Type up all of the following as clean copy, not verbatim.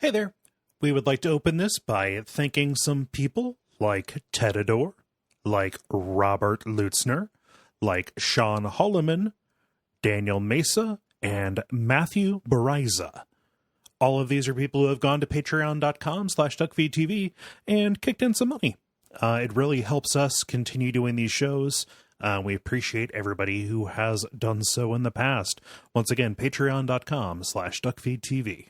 Hey there. We would like to open this by thanking some people like Tedador, like Robert Lutzner, like Sean Holloman, Daniel Mesa, and Matthew Bariza. All of these are people who have gone to patreon.com/Duckfeed.tv and kicked in some money. It really helps us continue doing these shows. We appreciate everybody who has done so in the past. Once again, patreon.com/Duckfeed.tv.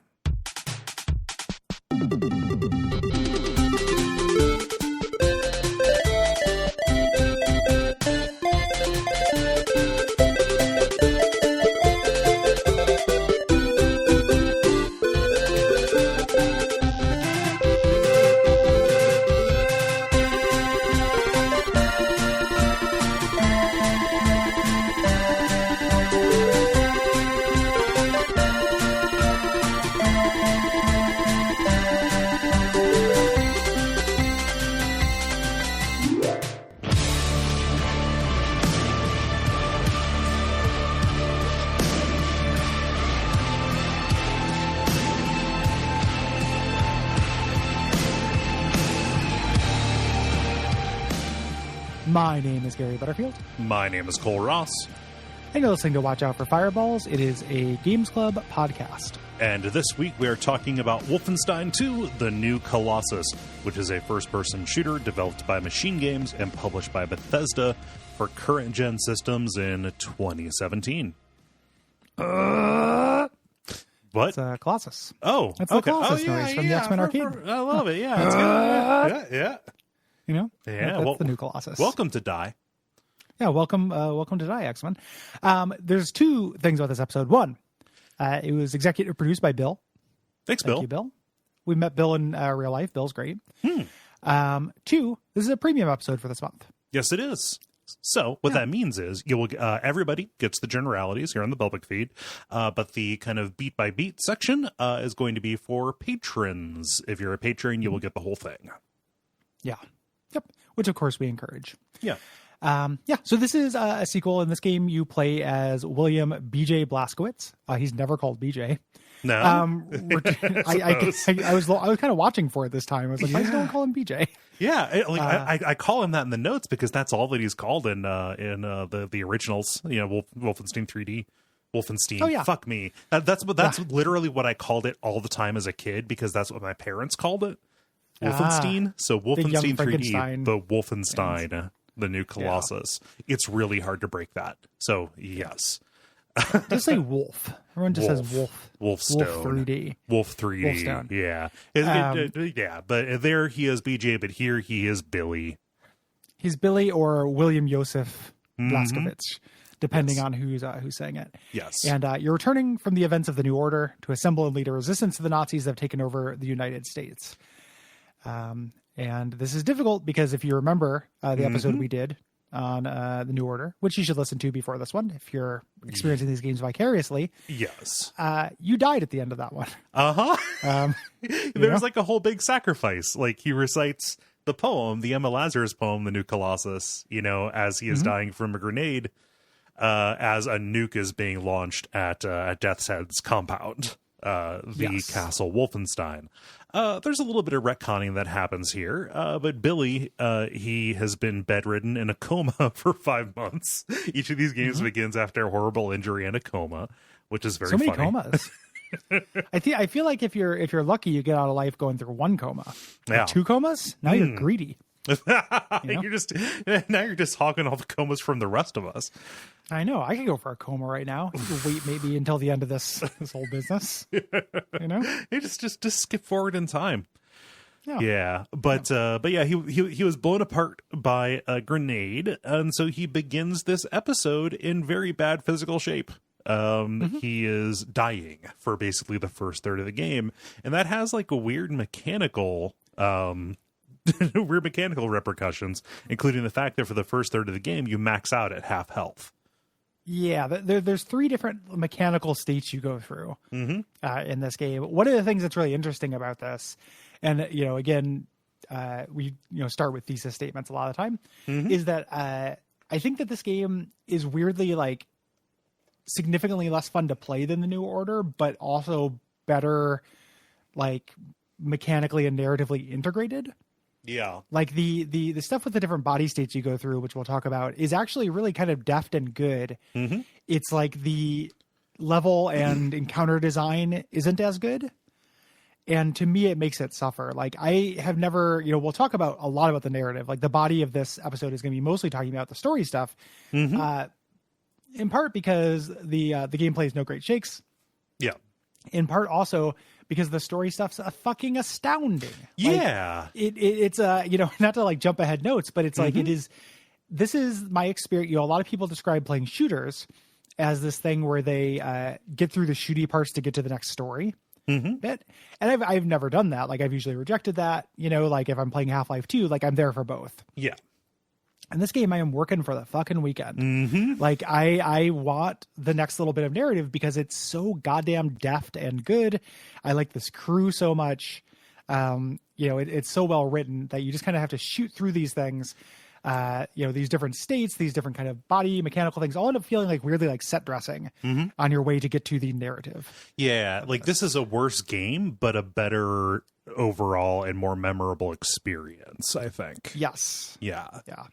My name is Gary Butterfield. My name is Cole Ross. And you're listening to Watch Out for Fireballs. It is a Games Club podcast. And this week we are talking about Wolfenstein 2, The New Colossus, which is a first-person shooter developed by Machine Games and published by Bethesda for current-gen systems in 2017. What? What? It's Colossus. Oh, That's okay. the Colossus noise from the X-Men arcade. I love it. Yeah, it's good. Yeah. You know? Yeah, That's the new Colossus. Welcome to Die. Yeah, welcome to Die, X-Men. There's two things about this episode. One, it was executive produced by Bill. Thank Bill. You, Bill. We met Bill in real life. Bill's great. Two, this is a premium episode for this month. Yes, it is. So what that means is you will everybody gets the generalities here on the public feed, but the kind of beat by beat section is going to be for patrons. If you're a patron, you will get the whole thing. Yeah. Yep. Which of course we encourage. Yeah. So this is a sequel. In this game, you play as William B.J. Blazkowicz. He's never called B.J. No. I was kind of watching for it this time. I was like, why does no one call him B.J.? Yeah, I call him that in the notes because that's all that he's called in the originals. You know, Wolfenstein 3D. Wolfenstein. Oh, yeah. Fuck me. That's literally what I called it all the time as a kid because that's what my parents called it. Wolfenstein. So Wolfenstein 3D, but Wolfenstein, the new Colossus. Yeah. It's really hard to break that. So yes. Just say Wolf. Everyone just says Wolf. Wolfstone. Wolf 3D. Wolf 3D. Wolfstone. Yeah. Yeah. But there he is BJ, but here he is Billy. He's Billy or William Joseph Blazkowicz, depending on who's saying it. Yes. And you're returning from the events of the New Order to assemble and lead a resistance to the Nazis that have taken over the United States. And this is difficult because if you remember the episode we did on the New Order, which you should listen to before this one, if you're experiencing these games vicariously. Yes. You died at the end of that one. There's like a whole big sacrifice. Like he recites the poem, the Emma Lazarus poem, The New Colossus, you know, as he is dying from a grenade, as a nuke is being launched at Death's Head's compound. Castle Wolfenstein. There's a little bit of retconning that happens here, but Billy, he has been bedridden in a coma for 5 months. Each of these games begins after a horrible injury and a coma, which is very funny. So many comas. I feel like if you're lucky, you get out of life going through one coma. Yeah. 2 comas? Now you're greedy. You know? You're just hogging all the comas from the rest of us. I know. I could go for a coma right now. Wait maybe until the end of this whole business. You know? You just skip forward in time. Yeah. But yeah, he was blown apart by a grenade, and so he begins this episode in very bad physical shape. He is dying for basically the first third of the game, and that has like a weird mechanical repercussions, including the fact that for the first third of the game you max out at half health. Yeah, there's 3 different mechanical states you go through in this game. One of the things that's really interesting about this, and you know, again, we start with thesis statements a lot of the time, is that I think that this game is weirdly like significantly less fun to play than the New Order, but also better like mechanically and narratively integrated. Yeah. Like the stuff with the different body states you go through, which we'll talk about, is actually really kind of deft and good. Mm-hmm. It's like the level and encounter design isn't as good. And to me, it makes it suffer. Like I have never, we'll talk about a lot about the narrative. Like the body of this episode is going to be mostly talking about the story stuff, in part because the gameplay is no great shakes. Yeah. In part also because the story stuff's fucking astounding. Yeah. Like, it's not to like jump ahead notes, but it's like this is my experience. A lot of people describe playing shooters as this thing where they get through the shooty parts to get to the next story bit. And I've never done that. Like I've usually rejected that, like if I'm playing Half-Life 2, like I'm there for both. Yeah. And this game, I am working for the fucking weekend. Like I want the next little bit of narrative because it's so goddamn deft and good. I like this crew so much. It's so well written that you just kind of have to shoot through these things. These different states, these different kind of body mechanical things all end up feeling like weirdly like set dressing on your way to get to the narrative. Yeah. Like this is a worse game, but a better overall and more memorable experience, I think. Yes. Yeah. Yeah.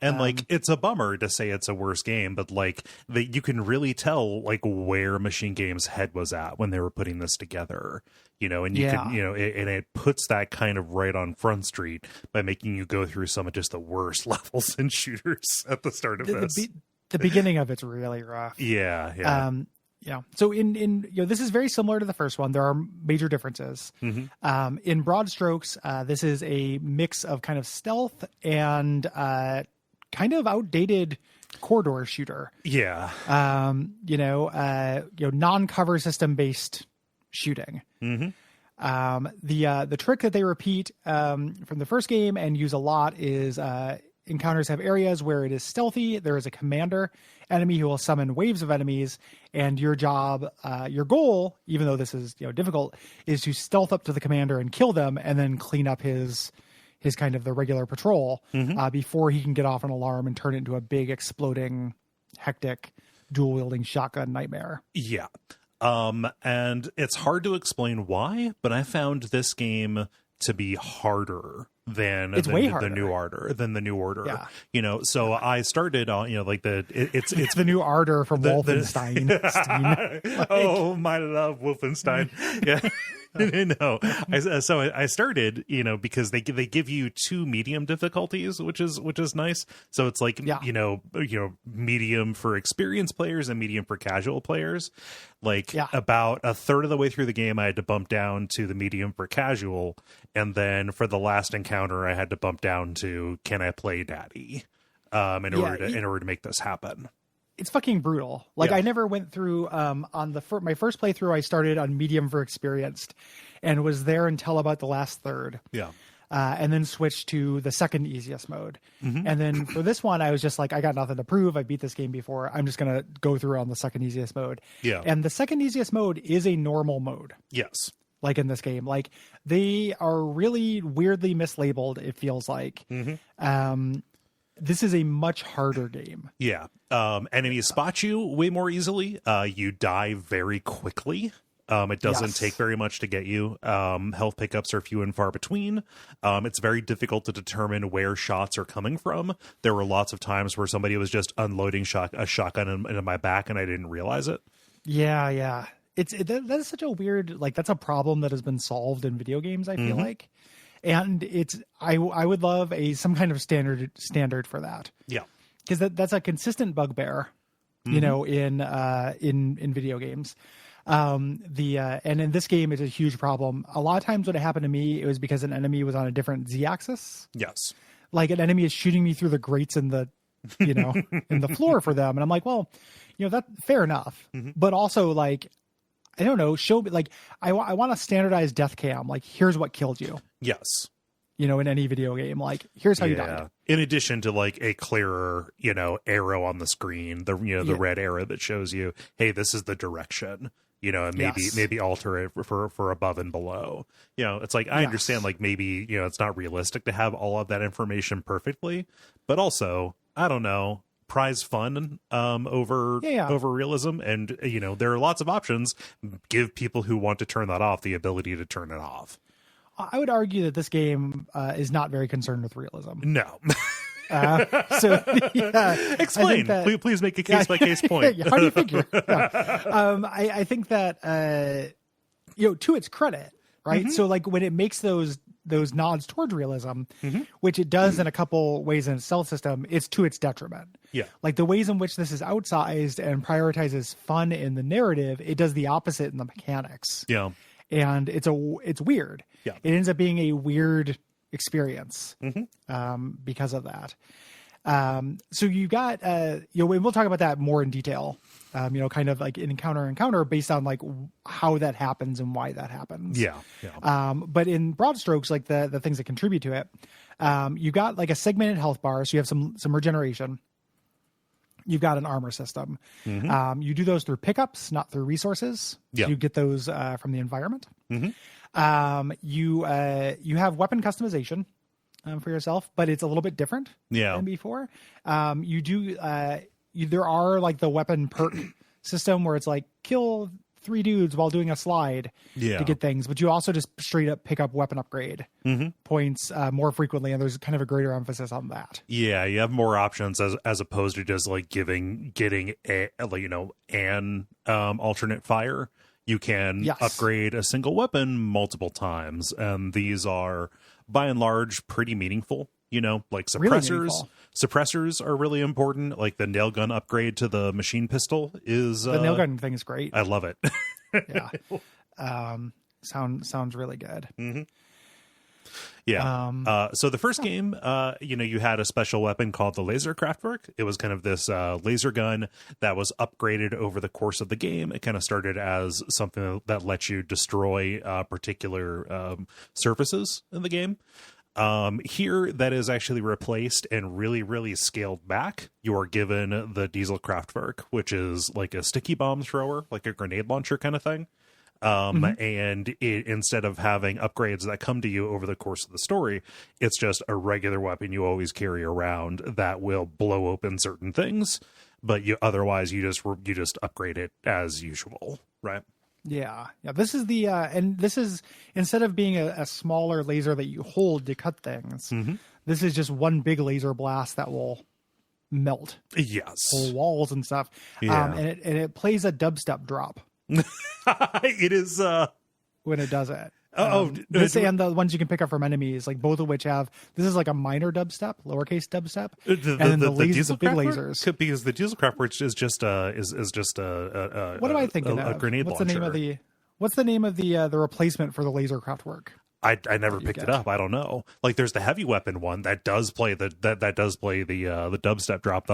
And like it's a bummer to say it's a worse game, but like you can really tell like where Machine Games' head was at when they were putting this together, and you can, and it puts that kind of right on Front Street by making you go through some of just the worst levels in shooters at the start of this. The beginning of it's really rough. Yeah. Yeah. So in this is very similar to the first one. There are major differences. In broad strokes, this is a mix of kind of stealth and kind of outdated corridor shooter. Yeah. Non-cover system based shooting. The trick that they repeat from the first game and use a lot is encounters have areas where it is stealthy. There is a commander enemy who will summon waves of enemies, and your job, your goal, even though this is difficult, is to stealth up to the commander and kill them, and then clean up his kind of the regular patrol before he can get off an alarm and turn it into a big exploding, hectic, dual wielding shotgun nightmare. Yeah. And it's hard to explain why, but I found this game to be harder than the new order. Yeah. So I started on it's the new ardor from Wolfenstein. Oh, my love, Wolfenstein. Yeah. No, I started, because they give you 2 medium difficulties, which is nice. So it's like, medium for experienced players and medium for casual players. About a third of the way through the game, I had to bump down to the medium for casual. And then for the last encounter, I had to bump down to, can I play daddy? In order to make this happen. It's fucking brutal. I never went through on my first playthrough. I started on medium for experienced, and was there until about the last third. Yeah, and then switched to the second easiest mode. And then for this one, I was just like, I got nothing to prove. I beat this game before. I'm just gonna go through on the second easiest mode. Yeah, and the second easiest mode is a normal mode. Yes. Like in this game, like they are really weirdly mislabeled. It feels like. This is a much harder game. Yeah. Enemies spot you way more easily. You die very quickly. It doesn't take very much to get you. Health pickups are few and far between. It's very difficult to determine where shots are coming from. There were lots of times where somebody was just unloading a shotgun into my back and I didn't realize it. Yeah. That is such a weird, that's a problem that has been solved in video games, I feel like. And I would love some kind of standard for that. Yeah, because that's a consistent bugbear, in video games. And in this game, it's a huge problem. A lot of times, what happened to me, it was because an enemy was on a different z-axis. Yes, like an enemy is shooting me through the grates in the, in the floor for them, and I'm like, well, that fair enough, but also I don't know, show me, I want a standardized death cam. Here's what killed you. Yes. In any video game, here's how you died. In addition to a clearer, arrow on the screen, the red arrow that shows you, hey, this is the direction, and maybe alter it for above and below. It's I understand maybe, it's not realistic to have all of that information perfectly, but also, I don't know, prize fun over realism, and there are lots of options. Give people who want to turn that off the ability to turn it off. I would argue that this game is not very concerned with realism. No. Explain. Please make a case by case point. How do you figure? I think that to its credit, right? So like when it makes those nods towards realism, which it does in a couple ways in its stealth system, it's to its detriment. Yeah. Like the ways in which this is outsized and prioritizes fun in the narrative, it does the opposite in the mechanics. Yeah. And it's weird. Yeah. It ends up being a weird experience because of that. So you got, and we'll talk about that more in detail, kind of like encounter based on like how that happens and why that happens. Yeah. Yeah. But in broad strokes, like the things that contribute to it, you got like a segmented health bar. So you have some regeneration. You've got an armor system. You do those through pickups, not through resources. Yeah. You get those from the environment. You have weapon customization for yourself, but it's a little bit different than before. You do there are like the weapon perk system where it's like kill 3 dudes while doing a slide to get things, but you also just straight up pick up weapon upgrade points more frequently, and there's kind of a greater emphasis on that. Yeah, you have more options as opposed to just like getting an alternate fire. You can upgrade a single weapon multiple times, and these are by and large pretty meaningful. Like suppressors are really important. Like the nail gun upgrade to the machine pistol is the nail gun thing is great. I love it. Yeah. Sounds really good. Yeah. So the first game, you had a special weapon called the laser Kraftwerk. It was kind of this laser gun that was upgraded over the course of the game. It kind of started as something that lets you destroy particular surfaces in the game. Here, that is actually replaced and really, really scaled back. You are given the Diesel Kraftwerk, which is like a sticky bomb thrower, like a grenade launcher kind of thing. And instead of having upgrades that come to you over the course of the story, it's just a regular weapon you always carry around that will blow open certain things, but you just upgrade it as usual, right? Yeah. This is and this is, instead of being a smaller laser that you hold to cut things, this is just one big laser blast that will melt whole walls and stuff. And it plays a dubstep drop. It is when it does it. This and the ones you can pick up from enemies, like both of which have, this is like a minor dubstep, lowercase dubstep, and then the lasers, the big lasers. Because the Diesel Kraftwerk is just a what am I thinking of? A grenade launcher. What's the name of the replacement for the laser Kraftwerk? I never picked it up. I don't know. Like there's the heavy weapon one that does play the dubstep drop.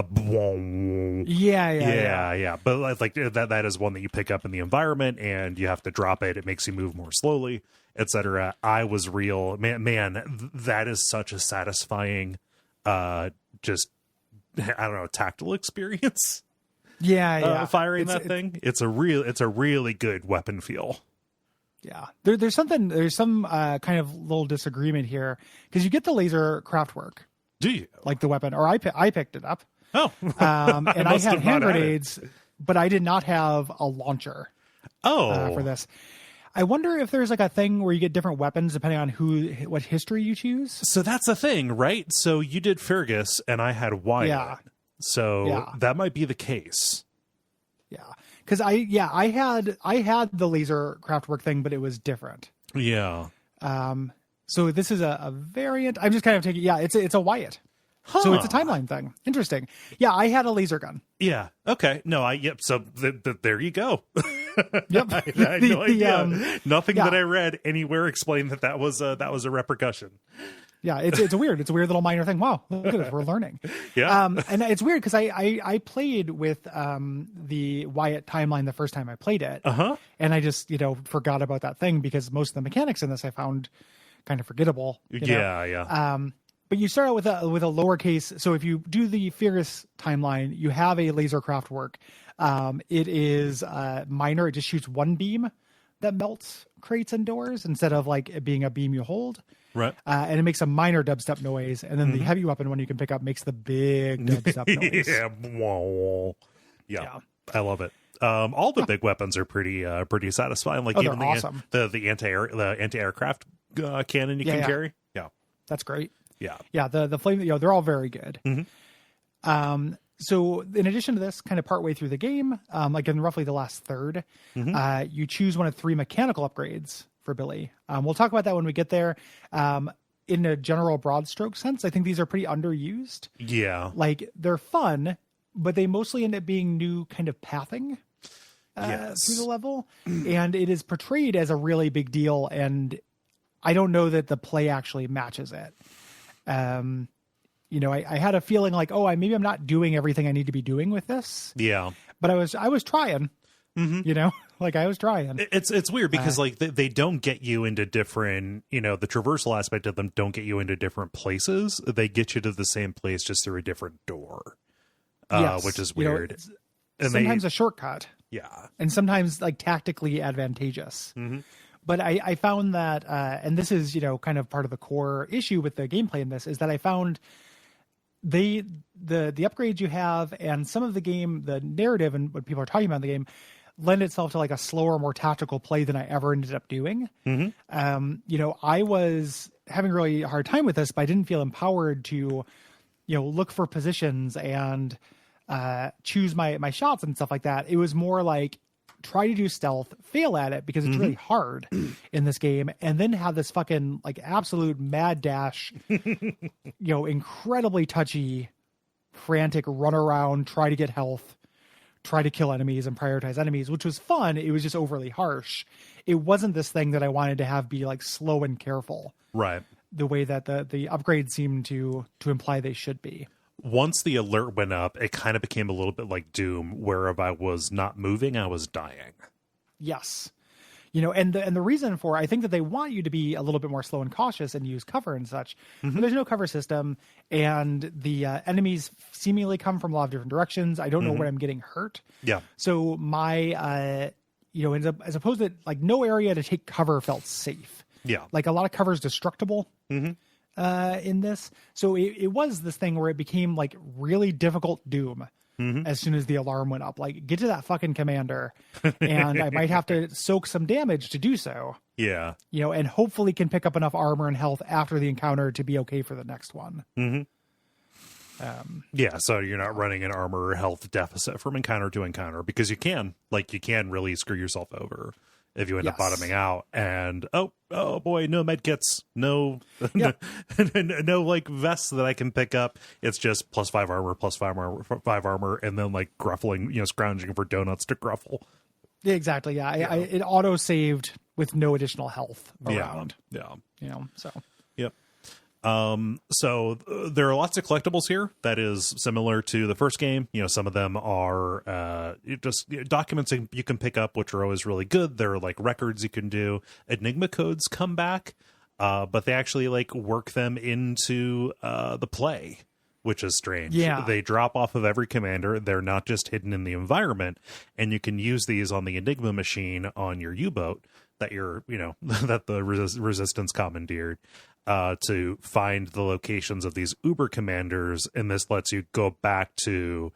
Yeah. But like that is one that you pick up in the environment and you have to drop it. It makes you move more slowly, etc. I was real man. That is such a satisfying, just I don't know, tactile experience. Firing that thing. It's a really good weapon feel. Yeah, there's some kind of little disagreement here because you get the laser Kraftwerk. Do you like the weapon? Or I picked it up. Oh, and I had hand grenades, but I did not have a launcher. For this, I wonder if there's like a thing where you get different weapons depending on what history you choose. So that's the thing, right? So you did Fergus, and I had Wyatt. Yeah. So that might be the case. Yeah. Because I had the laser Kraftwerk thing, but it was different. Yeah. So this is a variant. I'm just kind of taking. Yeah, it's a Wyatt. Huh. So it's a timeline thing. Interesting. Yeah, I had a laser gun. Yeah. Okay. No. So there you go. Yep. I had no idea. Nothing that I read anywhere explained that was a repercussion. Yeah, it's a weird little minor thing. Wow, look at this, we're learning. Yeah, and it's weird because I played with the Wyatt timeline the first time I played it, and I just forgot about that thing because most of the mechanics in this I found kind of forgettable. Yeah. But you start out with a lowercase. So if you do the Fergus timeline, you have a laser Kraftwerk. It is minor. It just shoots one beam that melts crates and doors instead of like it being a beam you hold. Right. And it makes a minor dubstep noise. And then the heavy weapon one you can pick up makes the big dubstep noise. Yeah. I love it. All the big weapons are pretty satisfying. Like even awesome. the anti-aircraft cannon you can carry. Yeah. That's great. Yeah. Yeah. The flame, they're all very good. So in addition to this, kind of partway through the game, like in roughly the last third, you choose one of 3 mechanical upgrades for Billy. We'll talk about that when we get there. In a general broad stroke sense, I think these are pretty underused. Yeah. Like they're fun, but they mostly end up being new kind of pathing through the level. And it is portrayed as a really big deal. And I don't know that the play actually matches it. I had a feeling like, maybe I'm not doing everything I need to be doing with this. Yeah. But I was trying, like I was trying. It's weird because like they don't get you into different, the traversal aspect of them don't get you into different places. They get you to the same place just through a different door, which is weird. And sometimes a shortcut. Yeah. And sometimes like tactically advantageous. But I found that, and this is, kind of part of the core issue with the gameplay in this, is that I found the upgrades you have and some of the game, the narrative and what people are talking about in the game lend itself to like a slower, more tactical play than I ever ended up doing. I was having a really hard time with this, but I didn't feel empowered to, look for positions and choose my shots and stuff like that. It was more like try to do stealth, fail at it because it's really hard in this game, and then have this fucking like absolute mad dash, incredibly touchy, frantic run around, try to get health, try to kill enemies and prioritize enemies, which was fun. It was just overly harsh. It wasn't this thing that I wanted to have be like slow and careful. Right. The way that the upgrades seem to imply they should be. Once the alert went up, it kind of became a little bit like Doom, where if I was not moving, I was dying. Yes. And the reason for, I think that they want you to be a little bit more slow and cautious and use cover and such, but there's no cover system, and the enemies seemingly come from a lot of different directions. I don't know when I'm getting hurt. Yeah. So my, as opposed to like no area to take cover felt safe. Yeah. Like a lot of cover is destructible. In this. So it was this thing where it became like really difficult Doom as soon as the alarm went up. Like, get to that fucking commander, and I might have to soak some damage to do so. Yeah. And hopefully can pick up enough armor and health after the encounter to be okay for the next one. Yeah, so you're not running an armor or health deficit from encounter to encounter, because you can really screw yourself over if you end up bottoming out, and oh boy, no med kits, no like vests that I can pick up. It's just +5 armor, +5 armor, and then like gruffling, scrounging for donuts to gruffle. Yeah, exactly. Yeah, it auto saved with no additional health around. Yeah. So. Yep. So there are lots of collectibles here that is similar to the first game. Some of them are just documents you can pick up, which are always really good. They're like records you can do. Enigma codes come back, but they actually like work them into the play, which is strange. Yeah. They drop off of every commander. They're not just hidden in the environment, and you can use these on the Enigma machine on your U-boat that that the resistance commandeered. To find the locations of these Uber commanders, and this lets you go back to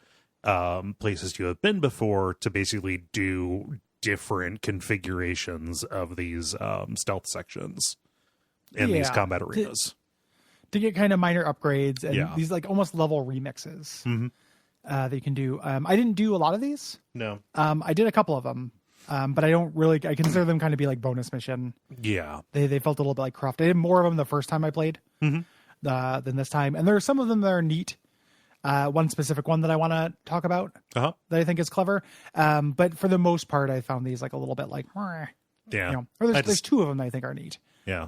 places you have been before to basically do different configurations of these stealth sections in these combat arenas. To get kind of minor upgrades and these like almost level remixes that you can do. I didn't do a lot of these. No. I did a couple of them. But I consider them kind of be like bonus mission. Yeah. They felt a little bit like Croft. I did more of them the first time I played than this time. And there are some of them that are neat. One specific one that I want to talk about that I think is clever. But for the most part, I found these like a little bit like, or there's two of them that I think are neat. Yeah.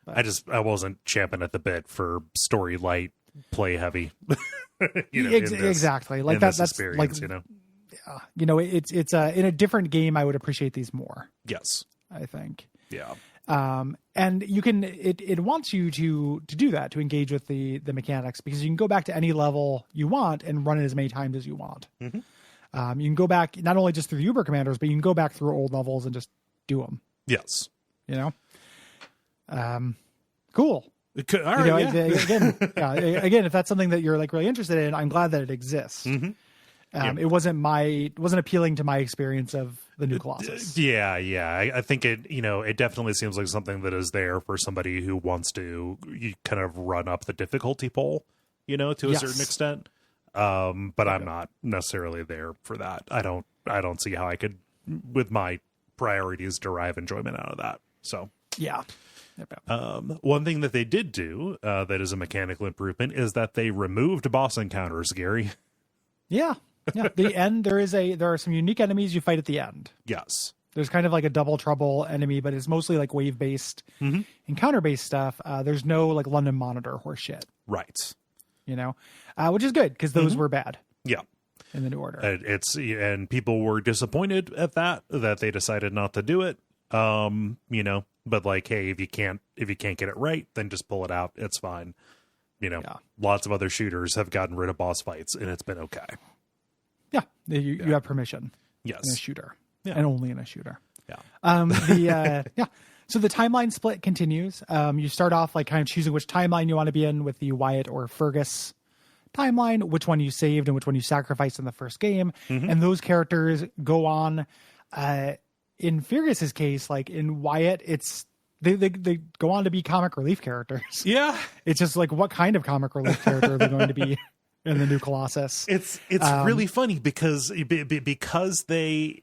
I wasn't champing at the bit for story light, play heavy. Exactly. Like that's experience, like, it's in a different game. I would appreciate these more. Yes, I think. Yeah. And you can, it wants you to do that, to engage with the mechanics, because you can go back to any level you want and run it as many times as you want. You can go back not only just through the Uber commanders, but you can go back through old levels and just do them. Yes. you know? Cool. All right, Again, if that's something that you're like really interested in, I'm glad that it exists. It wasn't appealing to my experience of the new Colossus. I think it definitely seems like something that is there for somebody who wants to kind of run up the difficulty pole, to a certain extent. But I'm not necessarily there for that. I don't see how I could, with my priorities, derive enjoyment out of that. So yeah. One thing that they did do that is a mechanical improvement is that they removed boss encounters, Gary. Yeah. The end, there are some unique enemies you fight at the end. Yes. There's kind of like a double trouble enemy, but it's mostly like wave based, encounter based stuff. There's no like London Monitor horse shit. Right. Which is good because those were bad. Yeah. In the new order. And people were disappointed at that they decided not to do it. But like, hey, if you can't get it right, then just pull it out. It's fine. Lots of other shooters have gotten rid of boss fights and it's been okay. Yeah. You have permission. Yes. In a shooter. Yeah. And only in a shooter. Yeah. So the timeline split continues. You start off like kind of choosing which timeline you want to be in with the Wyatt or Fergus timeline, which one you saved and which one you sacrificed in the first game. And those characters go on, in Fergus's case, like in Wyatt, they go on to be comic relief characters. Yeah. It's just like, what kind of comic relief character are they going to be in the new Colossus? It's really funny because they,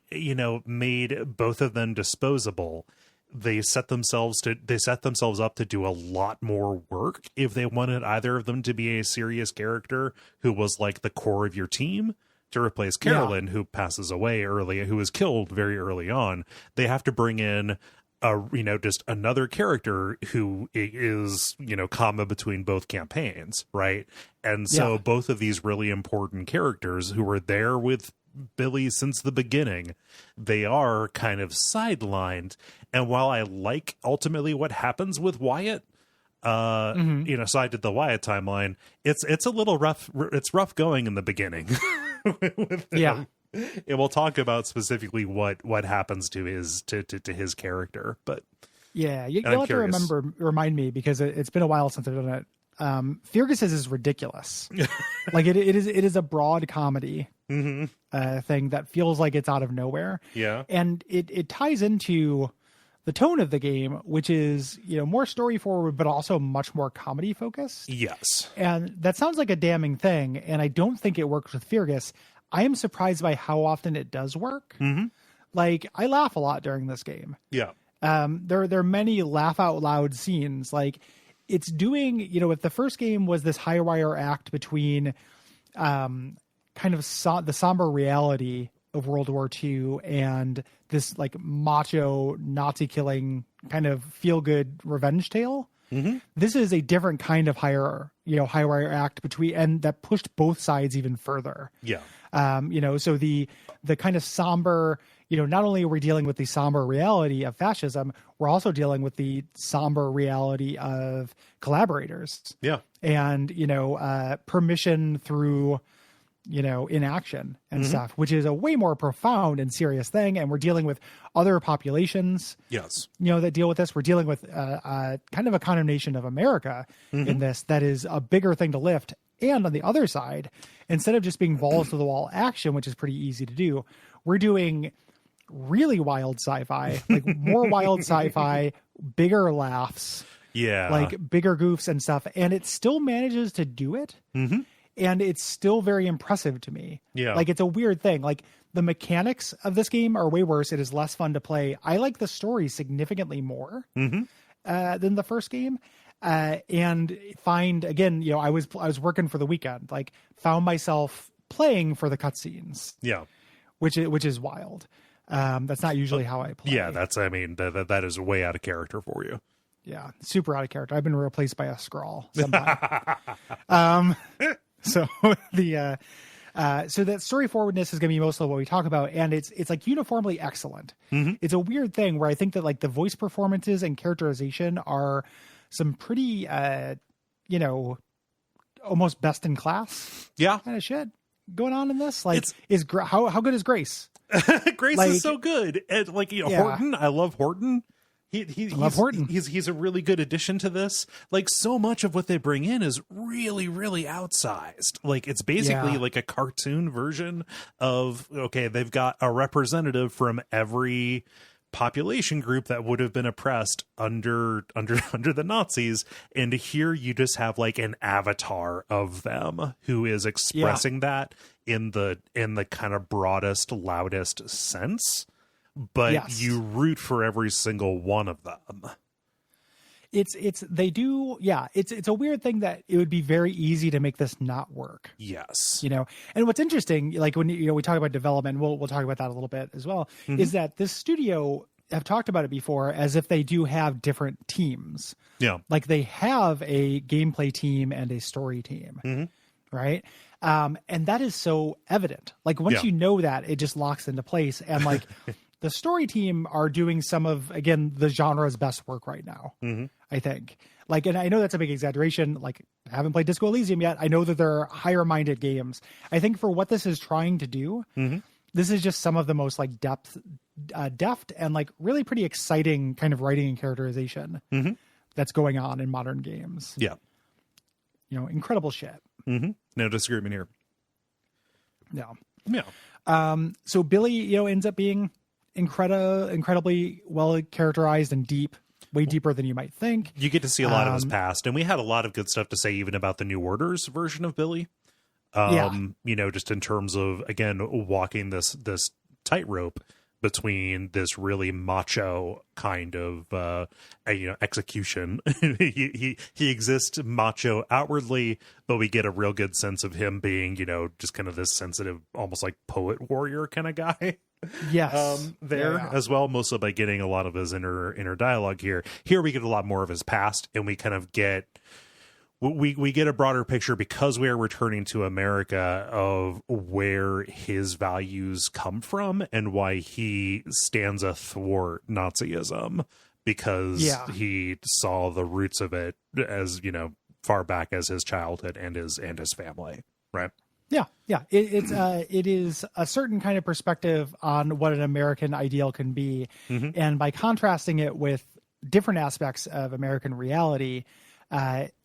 made both of them disposable. They set themselves up to do a lot more work if they wanted either of them to be a serious character who was like the core of your team. To replace Carolyn, who passes away early, who was killed very early on. They have to bring in just another character who is, comma between both campaigns, right? And so both of these really important characters who were there with Billy since the beginning, they are kind of sidelined. And while I like ultimately what happens with Wyatt, so I did the Wyatt timeline, it's a little rough. It's rough going in the beginning. And we'll talk about specifically what happens to his character, but you'll have to remind me because it's been a while since I've done it. Fergus's is ridiculous. Like it is a broad comedy thing that feels like it's out of nowhere. Yeah, and it ties into the tone of the game, which is, more story forward, but also much more comedy focused. Yes. And that sounds like a damning thing. And I don't think it works with Fergus. I am surprised by how often it does work. Like, I laugh a lot during this game. Yeah. There are many laugh out loud scenes. Like, it's doing, if the first game was this high wire act between kind of the somber reality of World War II and this like macho Nazi killing kind of feel good revenge tale. This is a different kind of high wire act between, and that pushed both sides even further. Yeah. So the kind of somber, not only are we dealing with the somber reality of fascism, we're also dealing with the somber reality of collaborators. Yeah. And, permission through, inaction and stuff, which is a way more profound and serious thing. And we're dealing with other populations, yes, that deal with this. We're dealing with kind of a condemnation of America in this that is a bigger thing to lift. And on the other side, instead of just being balls to the wall action, which is pretty easy to do, we're doing really wild sci-fi, like more wild sci-fi, bigger laughs, like bigger goofs and stuff. And it still manages to do it. And it's still very impressive to me. Yeah. Like, it's a weird thing. Like, the mechanics of this game are way worse. It is less fun to play. I like the story significantly more than the first game. And find, again, I was working for the weekend, like, found myself playing for the cutscenes. Yeah. Which is wild. That's not usually how I play. Yeah, that is way out of character for you. Yeah, super out of character. I've been replaced by a scrawl sometime. So so that story forwardness is going to be most of what we talk about, and it's like uniformly excellent. It's a weird thing where I think that like the voice performances and characterization are some pretty almost best in class kind of shit going on in this. Like, how good is Grace? Grace is so good. And like, Horton, I love Horton. love Horton. He's a really good addition to this. Like, so much of what they bring in is really, really outsized. Like, it's basically like a cartoon version of, okay, they've got a representative from every population group that would have been oppressed under the Nazis, and here you just have like an avatar of them who is expressing that in the kind of broadest, loudest sense. But you root for every single one of them. It's a weird thing that it would be very easy to make this not work. Yes. And what's interesting, like when we talk about development, we'll talk about that a little bit as well, is that this studio, I've talked about it before, as if they do have different teams. Yeah. Like they have a gameplay team and a story team. Right. And that is so evident. Like once you know that, it just locks into place. And like the story team are doing some of, again, the genre's best work right now, I think. Like, and I know that's a big exaggeration. Like, I haven't played Disco Elysium yet. I know that they're higher minded games. I think for what this is trying to do, this is just some of the most like deft and like really pretty exciting kind of writing and characterization that's going on in modern games. Yeah. Incredible shit. No disagreement here. No. Yeah. So Billy, ends up being incredibly well characterized and deep, way deeper than you might think. You get to see a lot of his past, and we had a lot of good stuff to say even about the New Order's version of Billy. Just in terms of, again, walking this tightrope between this really macho kind of execution. he exists macho outwardly, but we get a real good sense of him being, just kind of this sensitive, almost like poet warrior kind of guy. Yes. As well, mostly by getting a lot of his inner dialogue here. Here we get a lot more of his past, and we kind of get we get a broader picture, because we are returning to America, of where his values come from and why he stands athwart Nazism, because he saw the roots of it as, far back as his childhood and his family. Right. Yeah. It is a certain kind of perspective on what an American ideal can be. And by contrasting it with different aspects of American reality,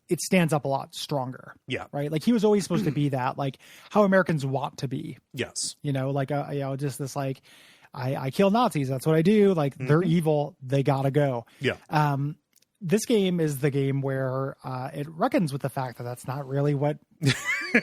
it stands up a lot stronger. Yeah. Right. Like he was always supposed to be that, like how Americans want to be. Yes. Just this, like, I kill Nazis. That's what I do. Like they're evil. They gotta go. Yeah. This game is the game where it reckons with the fact that that's not really what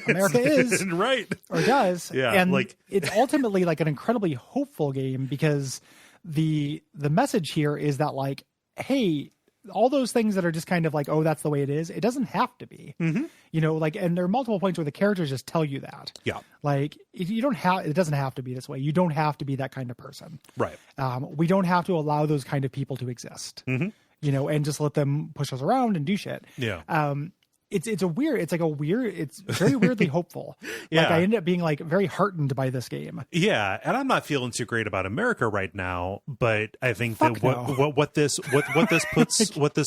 America is, right, or does. Yeah, and like it's ultimately like an incredibly hopeful game, because the message here is that, like, hey, all those things that are just kind of like, oh, that's the way it is, it doesn't have to be. And there are multiple points where the characters just tell you that. Yeah, like it doesn't have to be this way. You don't have to be that kind of person. Right. We don't have to allow those kind of people to exist. And just let them push us around and do shit. Yeah. It's very weirdly hopeful. Like I ended up being like very heartened by this game. Yeah. And I'm not feeling too great about America right now, but I think what this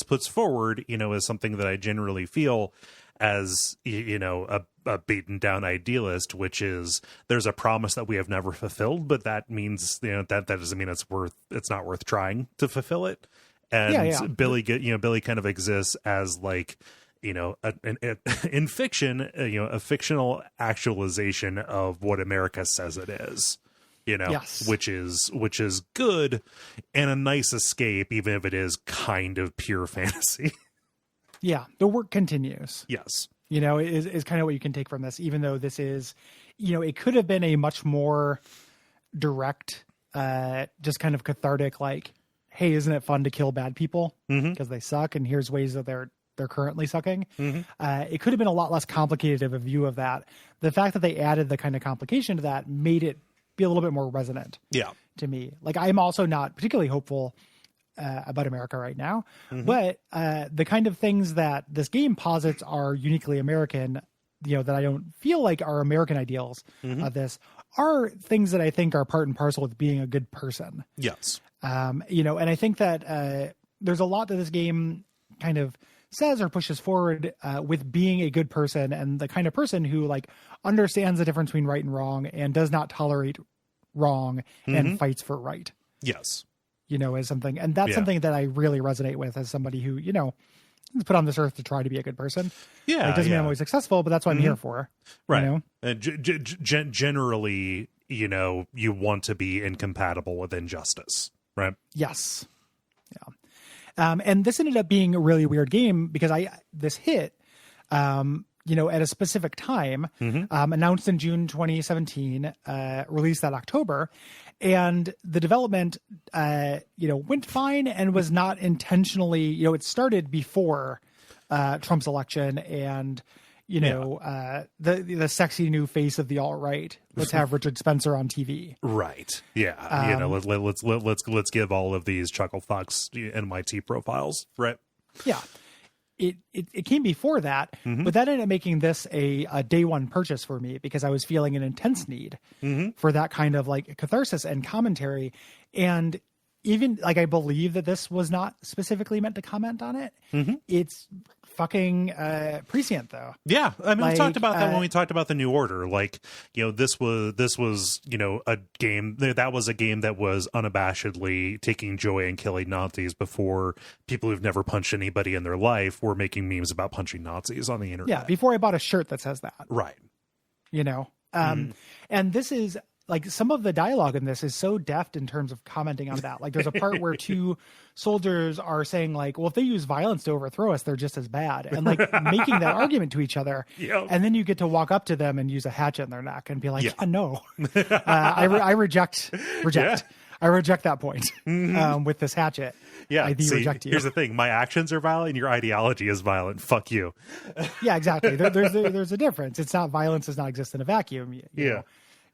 puts forward, is something that I generally feel as, a beaten down idealist, which is there's a promise that we have never fulfilled, but that means, that doesn't mean it's not worth trying to fulfill it. And Billy kind of exists as, like, in fiction, a fictional actualization of what America says it is, which is good and a nice escape, even if it is kind of pure fantasy. Yeah. The work continues. Yes. Is kind of what you can take from this, even though this is, it could have been a much more direct, just kind of cathartic, like, hey, isn't it fun to kill bad people because they suck, and here's ways that they're currently sucking. It could have been a lot less complicated of a view of that. The fact that they added the kind of complication to that made it be a little bit more resonant to me. Like, I'm also not particularly hopeful about America right now, but the kind of things that this game posits are uniquely American, that I don't feel like are American ideals of this, are things that I think are part and parcel with being a good person. Yes. And I think that there's a lot that this game kind of says or pushes forward with being a good person, and the kind of person who, like, understands the difference between right and wrong and does not tolerate wrong and fights for right. Yes. as something. And that's something that I really resonate with as somebody who, is put on this earth to try to be a good person. Yeah. It doesn't mean I'm always successful, but that's what I'm here for. Right. Generally, you want to be incompatible with injustice, right? Yes. Yeah. And this ended up being a really weird game because this hit, at a specific time, announced in June 2017, released that October, and the development, went fine and was not intentionally, it started before Trump's election and, the sexy new face of the alt-right. Let's have Richard Spencer on TV. Right. Yeah. Let's give all of these chuckle fucks MIT profiles. Right. Yeah. It came before that, but that ended up making this a day one purchase for me because I was feeling an intense need for that kind of like catharsis and commentary. And even like, I believe that this was not specifically meant to comment on it. It's fucking prescient though. Yeah. I mean, we talked about that when we talked about the New Order. Like, this was, a game that was unabashedly taking joy in killing Nazis before people who've never punched anybody in their life were making memes about punching Nazis on the internet. Yeah. Before I bought a shirt that says that. Right. And this is like some of the dialogue in this is so deft in terms of commenting on that. Like there's a part where two soldiers are saying like, well, if they use violence to overthrow us, they're just as bad. And like making that argument to each other. Yep. And then you get to walk up to them and use a hatchet in their neck and be like, no, I reject. Yeah. I reject that point with this hatchet. Yeah. I reject you. Here's the thing. My actions are violent and your ideology is violent. Fuck you. Yeah, exactly. There's a difference. It's not violence does not exist in a vacuum. You know?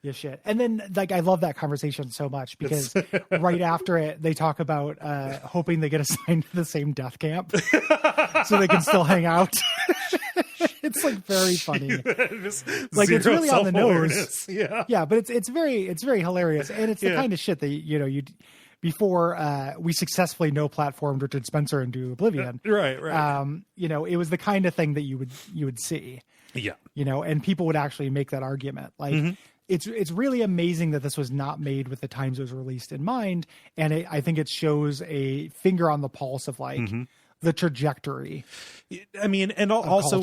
Yeah, shit. And then like I love that conversation so much because right after it they talk about hoping they get assigned to the same death camp so they can still hang out. It's like very funny. Like it's really on the nose. Yeah, but it's very hilarious and it's the kind of shit that you before we successfully no-platformed Richard Spencer into oblivion. Right. It was the kind of thing that you would see. Yeah. And people would actually make that argument. Like it's really amazing that this was not made with the times it was released in mind. And I think it shows a finger on the pulse of like the trajectory. I mean, and also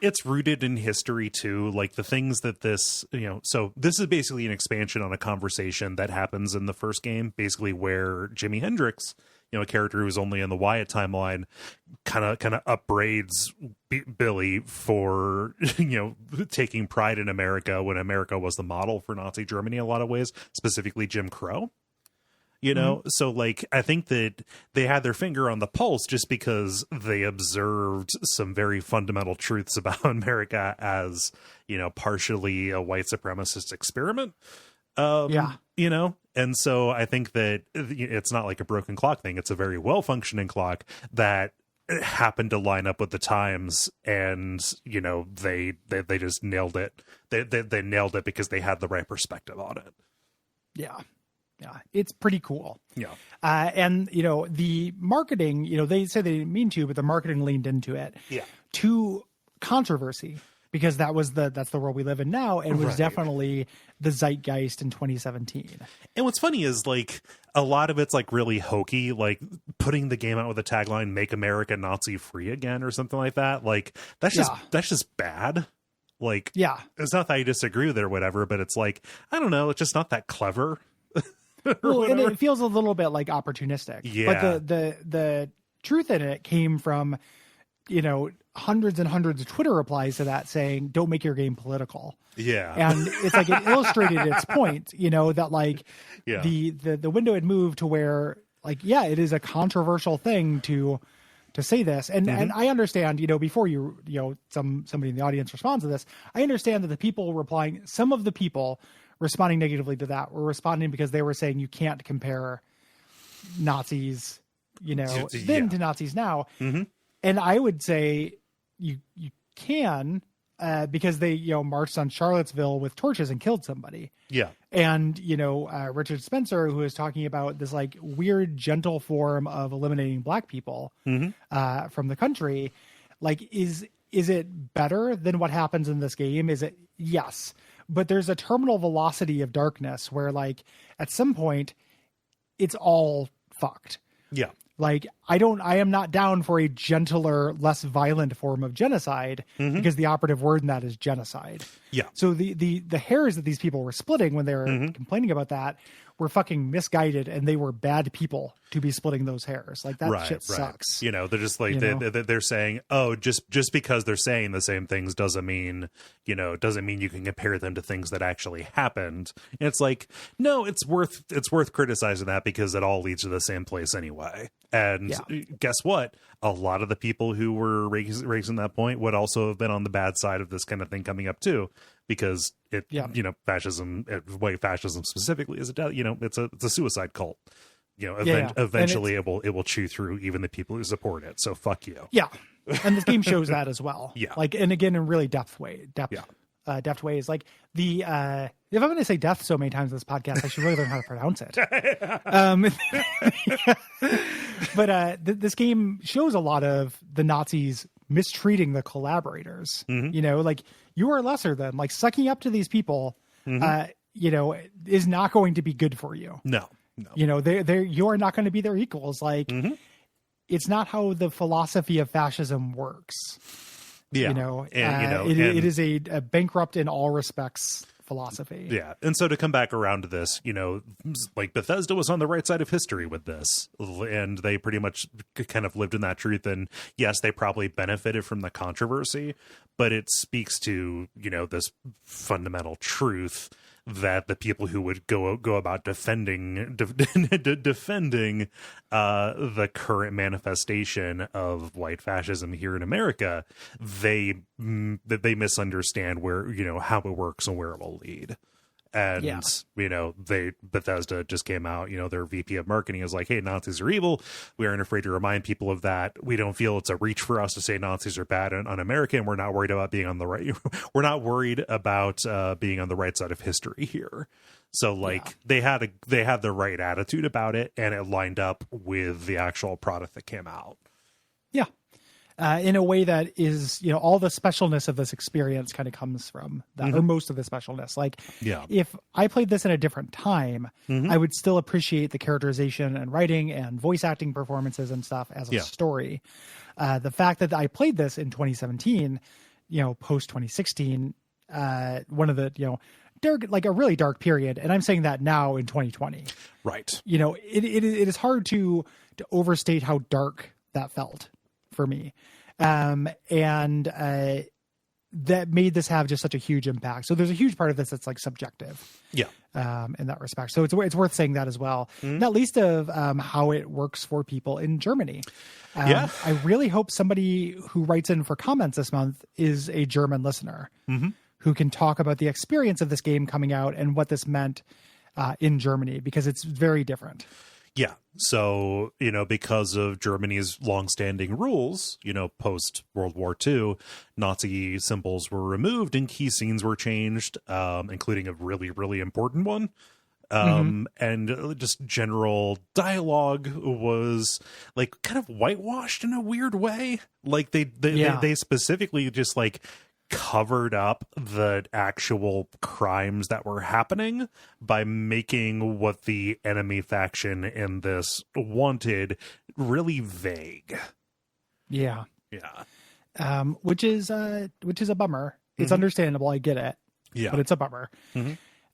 it's rooted in history too. Like the things that this, so this is basically an expansion on a conversation that happens in the first game, basically where Jimi Hendrix, a character who's only in the Wyatt timeline, kind of upbraids Billy for, taking pride in America when America was the model for Nazi Germany in a lot of ways, specifically Jim Crow. So like, I think that they had their finger on the pulse just because they observed some very fundamental truths about America as, partially a white supremacist experiment. And so I think that it's not like a broken clock thing. It's a very well functioning clock that happened to line up with the times, and they just nailed it. They nailed it because they had the right perspective on it. Yeah, it's pretty cool. Yeah, and the marketing, they said they didn't mean to, but the marketing leaned into it. Yeah, to controversy. Because that's the world we live in now, and was definitely the zeitgeist in 2017. And what's funny is like a lot of it's like really hokey, like putting the game out with a tagline "Make America Nazi Free Again" or something like that. Like that's just bad. Like, it's not that I disagree with it or whatever, but it's like, I don't know, it's just not that clever. Well, and it feels a little bit like opportunistic. Yeah. But the truth in it came from, hundreds and hundreds of Twitter replies to that saying, don't make your game political. Yeah. And it's like, it illustrated its point, that like the window had moved to where like, it is a controversial thing to say this. And, and I understand, before somebody in the audience responds to this, I understand that the people replying, some of the people responding negatively to that were responding because they were saying you can't compare Nazis, then to Nazis now. And I would say you can, because they, marched on Charlottesville with torches and killed somebody. Yeah. And, Richard Spencer, who is talking about this like weird, gentle form of eliminating black people from the country, like, is it better than what happens in this game? Is it? Yes. But there's a terminal velocity of darkness where like at some point it's all fucked. Yeah. Like, I am not down for a gentler, less violent form of genocide because the operative word in that is genocide. Yeah. So the hairs that these people were splitting when they were complaining about that were fucking misguided, and they were bad people to be splitting those hairs. Like, that shit sucks. You know, they're just like, they're saying, oh, just because they're saying the same things doesn't mean you can compare them to things that actually happened. And it's like, no, it's worth criticizing that because it all leads to the same place anyway. And guess what? A lot of the people who were raising that point would also have been on the bad side of this kind of thing coming up too, because fascism, white fascism specifically, is it's a suicide cult. Eventually it will chew through even the people who support it. So fuck you. Yeah, and this game shows that as well. Yeah, like, and again in really deft ways. Deft ways. Like if I'm going to say death so many times in this podcast, I should really learn how to pronounce it. But this game shows a lot of the Nazis mistreating the collaborators. Like, you are lesser than, like, sucking up to these people, is not going to be good for you. No. You are not going to be their equals. Like, it's not how the philosophy of fascism works. Yeah. It is a bankrupt in all respects philosophy. Yeah. And so to come back around to this, like, Bethesda was on the right side of history with this, and they pretty much kind of lived in that truth. And yes, they probably benefited from the controversy, but it speaks to, this fundamental truth that the people who would go about defending the current manifestation of white fascism here in America, they misunderstand how it works and where it will lead. And Bethesda just came out, their VP of marketing is like, hey, Nazis are evil. We aren't afraid to remind people of that. We don't feel it's a reach for us to say Nazis are bad and un-American. We're not worried about being on the right. We're not worried about being on the right side of history here. So they had the right attitude about it, and it lined up with the actual product that came out. Yeah. In a way that is, all the specialness of this experience kind of comes from that, or most of the specialness. Like, if I played this in a different time, I would still appreciate the characterization and writing and voice acting performances and stuff as a story. The fact that I played this in 2017, post 2016, one of the, dark, like a really dark period. And I'm saying that now in 2020. Right. It is hard to overstate how dark that felt for me. That made this have just such a huge impact. So there's a huge part of this that's like subjective. Yeah. In that respect. So it's worth saying that as well. Not least of how it works for people in Germany. I really hope somebody who writes in for comments this month is a German listener who can talk about the experience of this game coming out and what this meant in Germany, because it's very different. Yeah. So, because of Germany's longstanding rules, post World War II, Nazi symbols were removed and key scenes were changed, including a really, really important one. And just general dialogue was like kind of whitewashed in a weird way. Like they specifically just like covered up the actual crimes that were happening by making what the enemy faction in this wanted really vague. Yeah. Which is a bummer. It's understandable. I get it. Yeah. But it's a bummer.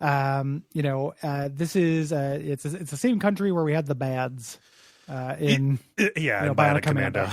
This is it's the same country where we had the bads. In Bionic Commando.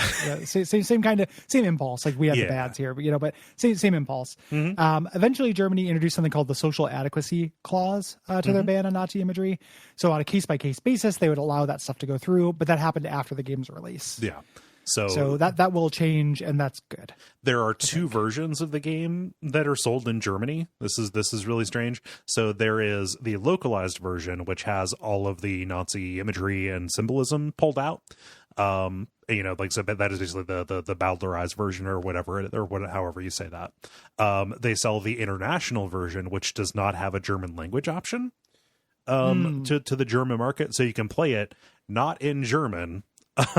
Same impulse. Like we have the bads here, but same impulse. Eventually Germany introduced something called the social adequacy clause to their ban on Nazi imagery. So on a case by case basis, they would allow that stuff to go through, but that happened after the game's release. Yeah. So that will change, and that's good. There are two versions of the game that are sold in Germany. This is really strange. So there is the localized version, which has all of the Nazi imagery and symbolism pulled out. Like so that is basically the bowdlerized version or whatever, however you say that. They sell the international version, which does not have a German language option to the German market, so you can play it not in German.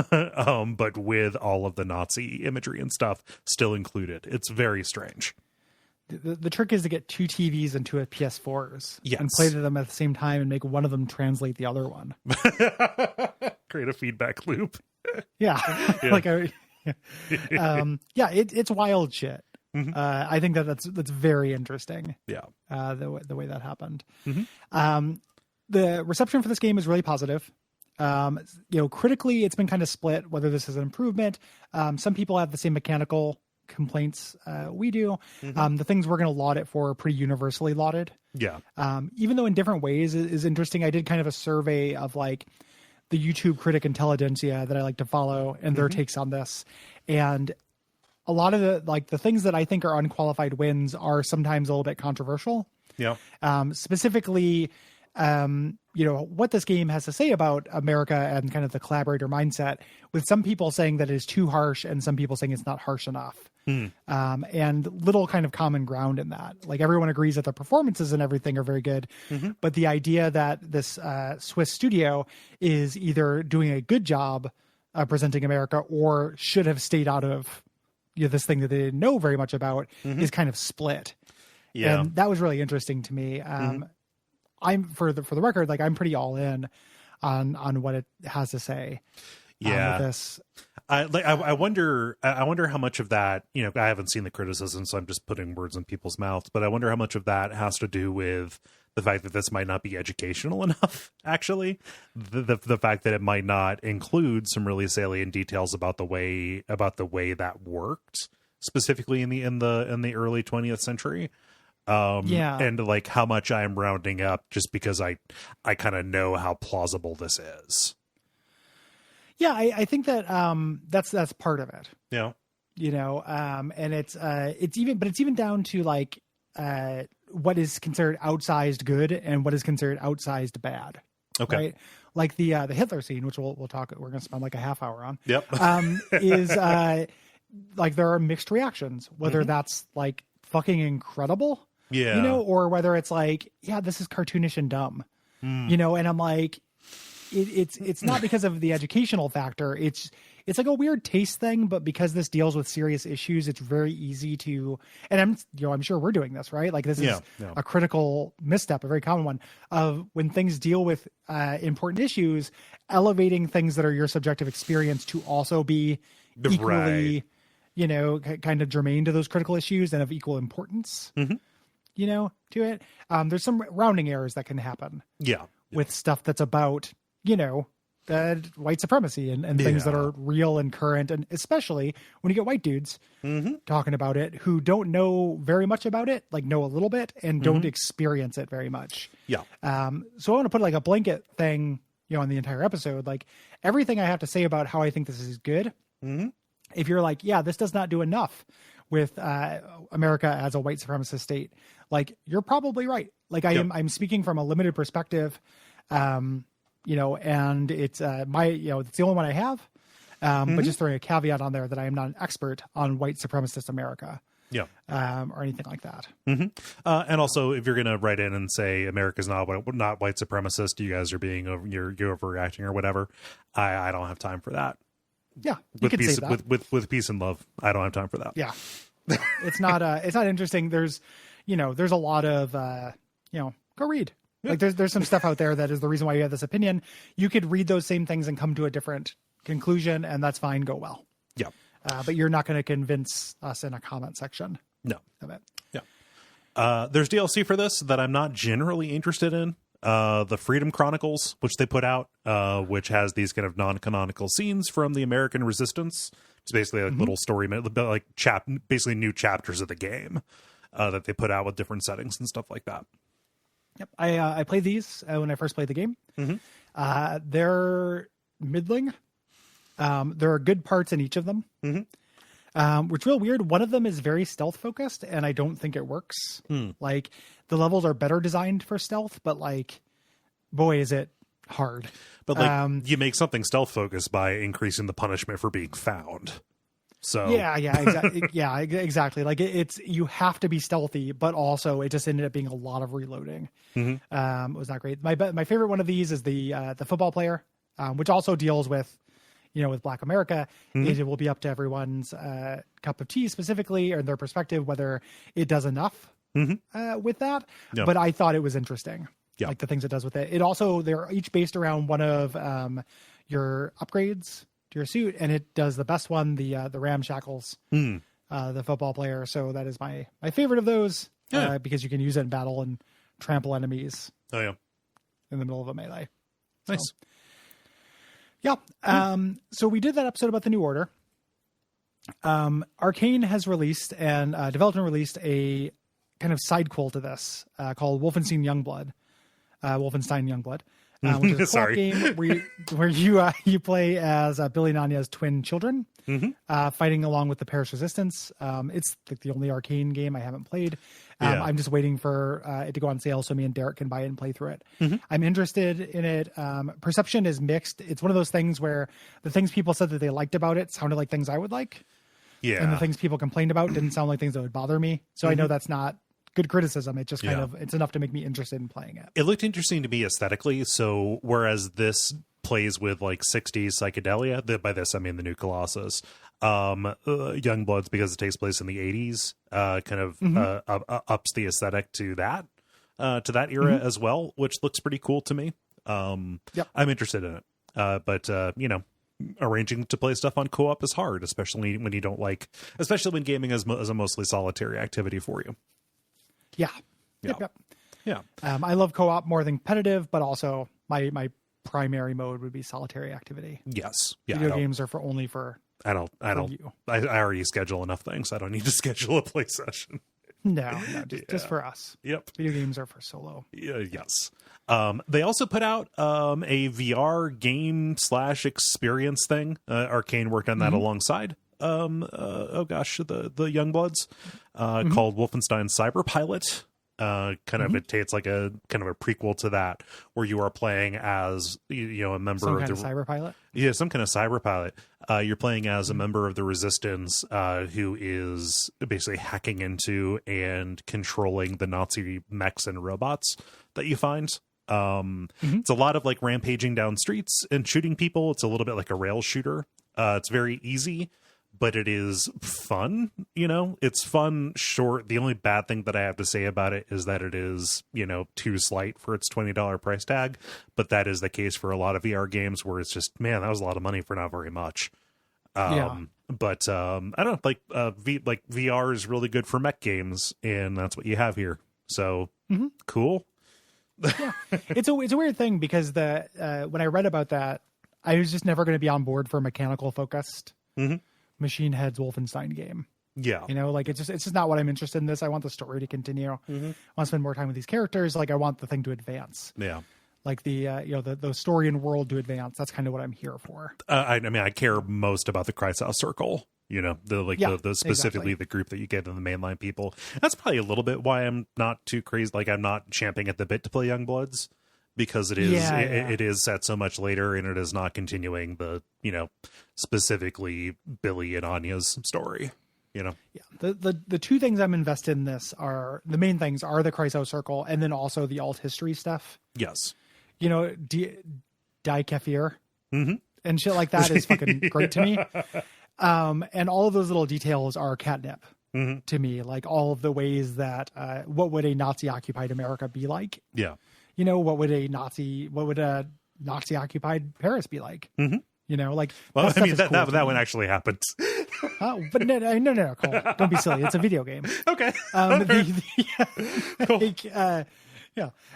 But with all of the Nazi imagery and stuff still included. It's very strange. the trick is to get 2 TVs and 2 PS4s and play to them at the same time and make one of them translate the other one. Create a feedback loop. Yeah. It's wild shit. I think that's very interesting. Yeah. The way that happened. Mm-hmm. The reception for this game is really positive. Critically, it's been kind of split whether this is an improvement. Some people have the same mechanical complaints we do. The things we're going to laud it for are pretty universally lauded. Yeah. Even though in different ways is interesting. I did kind of a survey of like the YouTube critic intelligentsia that I like to follow and their takes on this. And a lot of the things that I think are unqualified wins are sometimes a little bit controversial. Yeah. Specifically, what this game has to say about America and kind of the collaborator mindset, with some people saying that it is too harsh and some people saying it's not harsh enough. And little kind of common ground in that. Like everyone agrees that the performances and everything are very good, but the idea that this Swiss studio is either doing a good job presenting America or should have stayed out of this thing that they didn't know very much about is kind of split. Yeah. And that was really interesting to me. I'm for the record, like I'm pretty all in on what it has to say. Yeah. With this. I wonder how much of that, I haven't seen the criticism, so I'm just putting words in people's mouths, but I wonder how much of that has to do with the fact that this might not be educational enough, actually. The fact that it might not include some really salient details about the way that worked, specifically in the early 20th century. And like how much I am rounding up just because I kind of know how plausible this is. Yeah, I think that that's part of it. Yeah. And it's even down to like what is considered outsized good and what is considered outsized bad. Okay. Right? Like the Hitler scene, which we'll talk. We're going to spend like a half hour on. Yep. Is like there are mixed reactions, whether that's like fucking incredible. Yeah. Or whether it's like, yeah, this is cartoonish and dumb. And I'm like, it's not because of the educational factor. It's like a weird taste thing, but because this deals with serious issues, it's very easy to, and I'm sure we're doing this, right? Like this is a critical misstep, a very common one, of when things deal with important issues, elevating things that are your subjective experience to also be equally, kind of germane to those critical issues and of equal importance, to it. There's some rounding errors that can happen. Yeah. With stuff that's about, white supremacy and things that are real and current. And especially when you get white dudes talking about it who don't know very much about it, like know a little bit and don't experience it very much. Yeah. So I want to put like a blanket thing, on the entire episode, like everything I have to say about how I think this is good. If you're like, yeah, this does not do enough with America as a white supremacist state, like you're probably right. Like I'm speaking from a limited perspective, and it's it's the only one I have. But just throwing a caveat on there that I am not an expert on white supremacist America. Yeah. Or anything like that. And also, if you're going to write in and say America's not white supremacist, you guys are you're overreacting or whatever, I don't have time for that. Yeah, you can say that. With peace and love, I don't have time for that. Yeah, it's not interesting. There's a lot of go read. Yeah. Like there's some stuff out there that is the reason why you have this opinion. You could read those same things and come to a different conclusion, and that's fine. Go well. Yeah. But you're not going to convince us in a comment section. No. Of it. Yeah. There's DLC for this that I'm not generally interested in. The Freedom Chronicles, which they put out, which has these kind of non-canonical scenes from the American Resistance. It's basically like little story, like basically new chapters of the game that they put out with different settings and stuff like that. Yep. I played these when I first played the game. They're middling. There are good parts in each of them. Which is real weird. One of them is very stealth focused, and I don't think it works. Like the levels are better designed for stealth, but like, boy, is it hard. But like, you make something stealth focused by increasing the punishment for being found. So exactly. Like it's you have to be stealthy, but also it just ended up being a lot of reloading. It was not great. My favorite one of these is the football player, which also deals with with Black America, it will be up to everyone's cup of tea specifically, or their perspective, whether it does enough with that. Yeah. But I thought it was interesting, Yeah. like the things it does with it. It also, they're each based around one of your upgrades to your suit, and it does the best one, the ramshackles, the football player. So that is my favorite of those, because you can use it in battle and trample enemies. Oh yeah, in the middle of a melee. Nice. So, yeah. So we did that episode about the New Order. Arcane has released and developed and released a kind of sidequel to this called Wolfenstein Youngblood. Which is a co-op game where you play as Billy and Anya's twin children, fighting along with the Paris Resistance. It's like the only Arcane game I haven't played. I'm just waiting for it to go on sale so me and Derek can buy it and play through it. I'm interested in it. Perception is mixed. It's one of those things where the things people said that they liked about it sounded like things I would like. Yeah. And the things people complained about didn't sound like things that would bother me. So I know that's not good criticism. It just kind of, it's enough to make me interested in playing it. It looked interesting to me aesthetically. So whereas this plays with like 60s psychedelia, by this I mean the new Colossus, Youngbloods, because it takes place in the 80s, kind of ups the aesthetic to that era as well, which looks pretty cool to me. I'm interested in it. But arranging to play stuff on co-op is hard, especially when you don't especially when gaming is a mostly solitary activity for you. Yeah. Yep. Yeah. I love co-op more than competitive, but also my primary mode would be solitary activity. Yes. Yeah. Video games are only for you. I already schedule enough things. I don't need to schedule a play session. No, just for us. Yep. Video games are for solo. Yes. They also put out a VR game / experience thing. Arcane worked on that alongside the Youngbloods, called Wolfenstein Cyberpilot. It's like a kind of a prequel to that, where you are playing as a member of the cyberpilot. Yeah, some kind of cyberpilot. You're playing as a member of the Resistance, who is basically hacking into and controlling the Nazi mechs and robots that you find. It's a lot of like rampaging down streets and shooting people. It's a little bit like a rail shooter. It's very easy, but it is fun. It's fun, short. The only bad thing that I have to say about it is that it is, too slight for its $20 price tag. But that is the case for a lot of VR games where it's just, man, that was a lot of money for not very much. But I don't know, VR is really good for mech games, and that's what you have here. So cool. Yeah, it's a weird thing because when I read about that, I was just never going to be on board for a mechanical focused Machine Head's Wolfenstein game. Yeah, it's just not what I'm interested in. This, I want the story to continue. I want to spend more time with these characters. I want the thing to advance. Yeah, like the story and world to advance. That's kind of what I'm here for. I care most about the Kreisau Circle. The specifically the group that you get in the mainline people. That's probably a little bit why I'm not too crazy. I'm not champing at the bit to play Youngbloods, because it is it is set so much later, and it is not continuing the specifically Billy and Anya's story. The two things I'm invested in this are the main things are the Kreisau Circle, and then also the alt history stuff. Yes, Die Kefir and shit like that is fucking great to me. And all of those little details are catnip to me, like all of the ways that what would a Nazi occupied America be like? Yeah. What would a Nazi occupied Paris be like? That one actually happens. But no, Cole, don't be silly. It's a video game. Okay. Cool.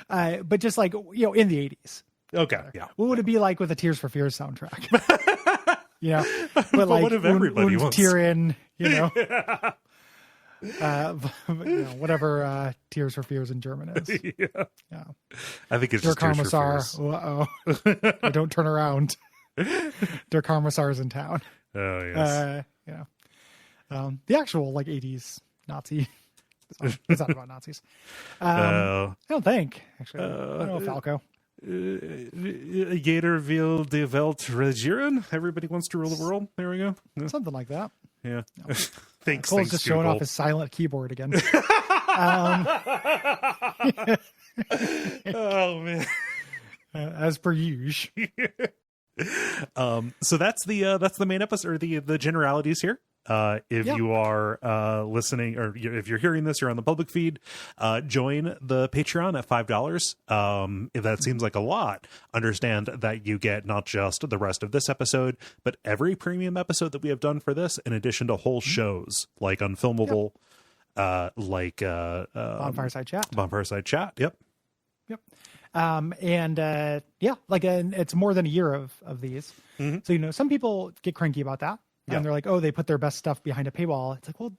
But just in the 80s. Okay. Yeah. What would it be like with a Tears for Fears soundtrack? But what if everybody wants Tyrion, whatever Tears for Fears in German is. Yeah. I think it's Der just Tears for Kommissar. Fears. Don't turn around. Der Kommissar's in town. Oh yes. The actual 80s Nazi. It's not about Nazis. I don't think actually. I don't know Falco. Jeder will die Welt regieren. Everybody wants to rule the world. There we go. Yeah. Something like that. Yeah. No. Thanks. Cole's just showing off his silent keyboard again. Oh man. As per usual. So that's the main episode, or the generalities here. If you are listening, or if you're hearing this, you're on the public feed, join the Patreon at $5. If that seems like a lot, understand that you get not just the rest of this episode, but every premium episode that we have done for this, in addition to whole shows like Unfilmable, Bonfireside Chat. Bonfireside Chat. Yep. It's more than a year of these. So, some people get cranky about that. And they're like, oh, they put their best stuff behind a paywall. It's like, well,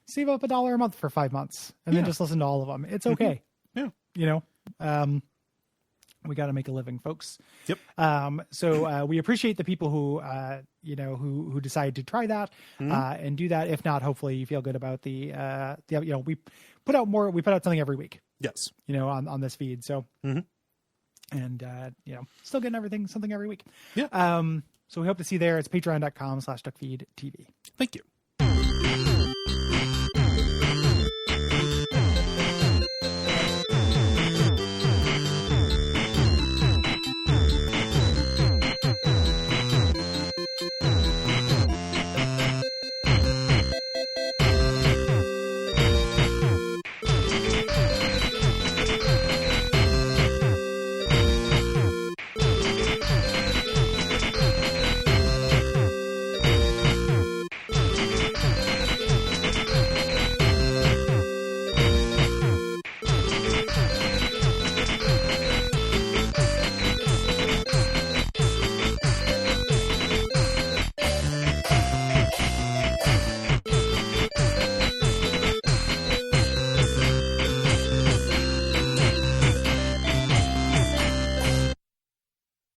save up $1 a month for 5 months and then just listen to all of them. It's okay. We got to make a living, folks. Yep. So we appreciate the people who decide to try that and do that. If not, hopefully you feel good about we put out something every week. Yes. On this feed. So, and still getting something every week. Yeah. So we hope to see you there. It's patreon.com/Duckfeed.tv. Thank you.